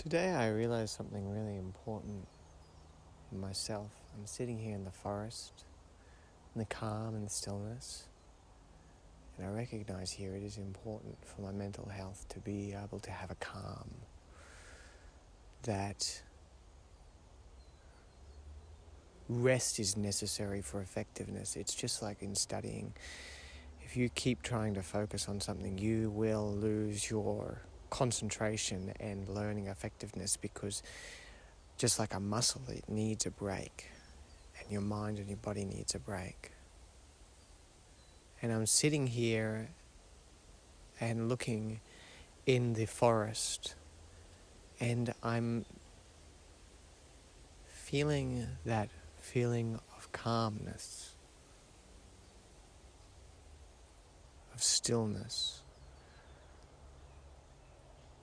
Today I realized something really important in myself. I'm sitting here in the forest, in the calm and the stillness, and I recognize here it is important for my mental health to be able to have a calm that rest is necessary for effectiveness. It's just like in studying. If you keep trying to focus on something, you will lose your concentration and learning effectiveness, because just like a muscle, it needs a break, and your mind and your body needs a break. And I'm sitting here and looking in the forest, and I'm feeling that feeling of calmness, of stillness.